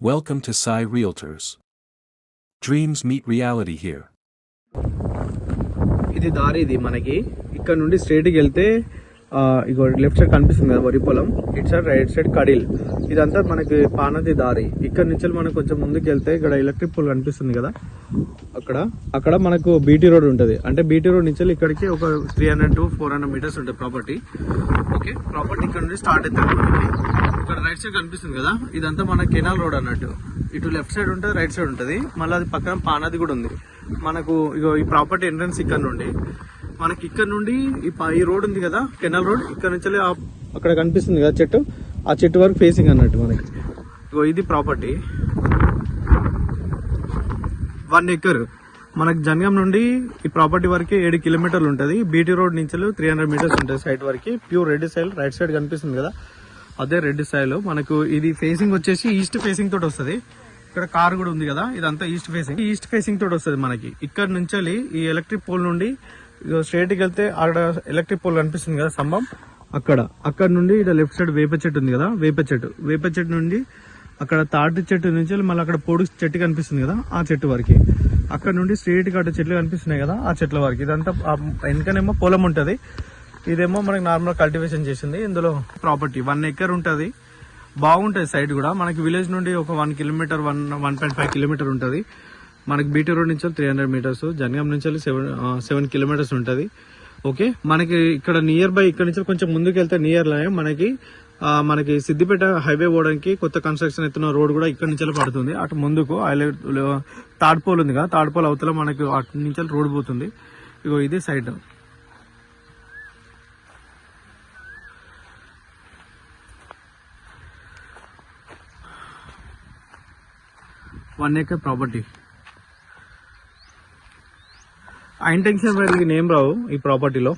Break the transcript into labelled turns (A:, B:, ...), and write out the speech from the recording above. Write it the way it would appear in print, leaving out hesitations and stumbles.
A: Welcome to Sai Realtors. Dreams meet reality here.
B: ఇది దారి, ఇది మనకి ఇక్కడ నుండి స్ట్రైట్కి వెళ్తే ఇగో లెఫ్ట్ సైడ్ కనిపిస్తుంది కదా వరి పొలం, ఇటు సైడ్ రైట్ సైడ్ కడిల్, ఇదంతా మనకి పానది దారి. ఇక్కడ నుంచి మనం కొంచెం ముందుకు వెళ్తే ఇక్కడ ఎలక్ట్రిక్ పోల్ కనిపిస్తుంది కదా, అక్కడ మనకు బీటీ రోడ్ ఉంటుంది. అంటే బీటీ రోడ్ నుంచి ఇక్కడికి ఒక 300 to 400 మీటర్స్ ఉంటుంది ప్రాపర్టీ. ఓకే, ప్రాపర్టీ ఇక్కడ నుండి స్టార్ట్ అవుతుంది మనకి. ఇక్కడ రైట్ సైడ్ కనిపిస్తుంది కదా, ఇదంతా మన కెనాల్ రోడ్ అన్నట్టు. ఇటు లెఫ్ట్ సైడ్ ఉంటుంది, రైట్ సైడ్ ఉంటుంది, మళ్ళీ అది పక్కన పానది కూడా ఉంది మనకు. ఇగో ఈ ప్రాపర్టీ ఎంట్రన్స్ ఇక్కడ నుండి మనకి, ఇక్కడ నుండి ఈ రోడ్ ఉంది కదా కెనాల్ రోడ్, ఇక్కడ నుంచి అక్కడ కనిపిస్తుంది కదా చెట్టు, ఆ చెట్టు వరకు ఫేసింగ్ అన్నట్టు మనకి. ఇగో ఇది ప్రాపర్టీ 1 acre. మనకి జనగాం నుండి ఈ ప్రాపర్టీ వరకు 7 కిలోమీటర్లు ఉంటుంది. బీటీ రోడ్ నుంచి 300 మీటర్స్ ఉంటుంది సైడ్ వరకు. Pure red soil, right side కనిపిస్తుంది కదా అదే రెడ్ సాయిల్. మనకు ఇది ఫేసింగ్ వచ్చేసి ఈస్ట్ ఫేసింగ్ తోటి వస్తుంది. ఇక్కడ కార్ కూడా ఉంది కదా, ఇదంతా ఈస్ట్ ఫేసింగ్ తోటి వస్తుంది మనకి. ఇక్కడ నుంచి ఈ ఎలక్ట్రిక్ పోల్ నుండి స్ట్రైట్ కి వెళ్తే అక్కడ ఎలక్ట్రిక్ పోల్ కనిపిస్తుంది కదా స్తంభం, అక్కడ నుండి ఇక్కడ లెఫ్ట్ సైడ్ వేప చెట్టు ఉంది కదా, వేప చెట్టు నుండి అక్కడ తాటి చెట్టు నుంచి మళ్ళీ అక్కడ పొడుగు చెట్టు కనిపిస్తుంది కదా ఆ చెట్టు వరకు, అక్కడ నుండి స్ట్రైట్ గా అటు చెట్లు కనిపిస్తున్నాయి కదా ఆ చెట్ల వరకు. ఇదంతా వెనకనేమో పొలం ఉంటది, ఇదేమో మనకి నార్మల్ కల్టివేషన్ చేసింది. ఇందులో ప్రాపర్టీ 1 acre ఉంటది, బాగుంటది. సైడ్ కూడా మనకి విలేజ్ నుండి ఒక 1 కిలోమీటర్ 1.5 కిలోమీటర్ ఉంటది. మనకి బీటీ రోడ్ నుంచి 300 మీటర్స్, జనగాం నుంచి 7 కిలోమీటర్స్ ఉంటది. ఓకే, మనకి ఇక్కడ నియర్ బై, ఇక్కడ నుంచి కొంచెం ముందుకు వెళ్తే నియర్ లో మనకి సిద్దిపేట హైవే పోవడానికి కొత్త కన్స్ట్రక్షన్ ఎత్తున్న రోడ్ కూడా ఇక్కడ నుంచి పడుతుంది. అటు ముందుకు తాడ్పోల్ ఉంది కదా, తాడ్పోల్ అవతల మనకి అటు నుంచి రోడ్ పోతుంది. ఇగో ఇది సైడ్ 1 acre ప్రాపర్టీ. ఆ ఇంటెన్షన్ నేమ్ రావు ఈ ప్రాపర్టీలో.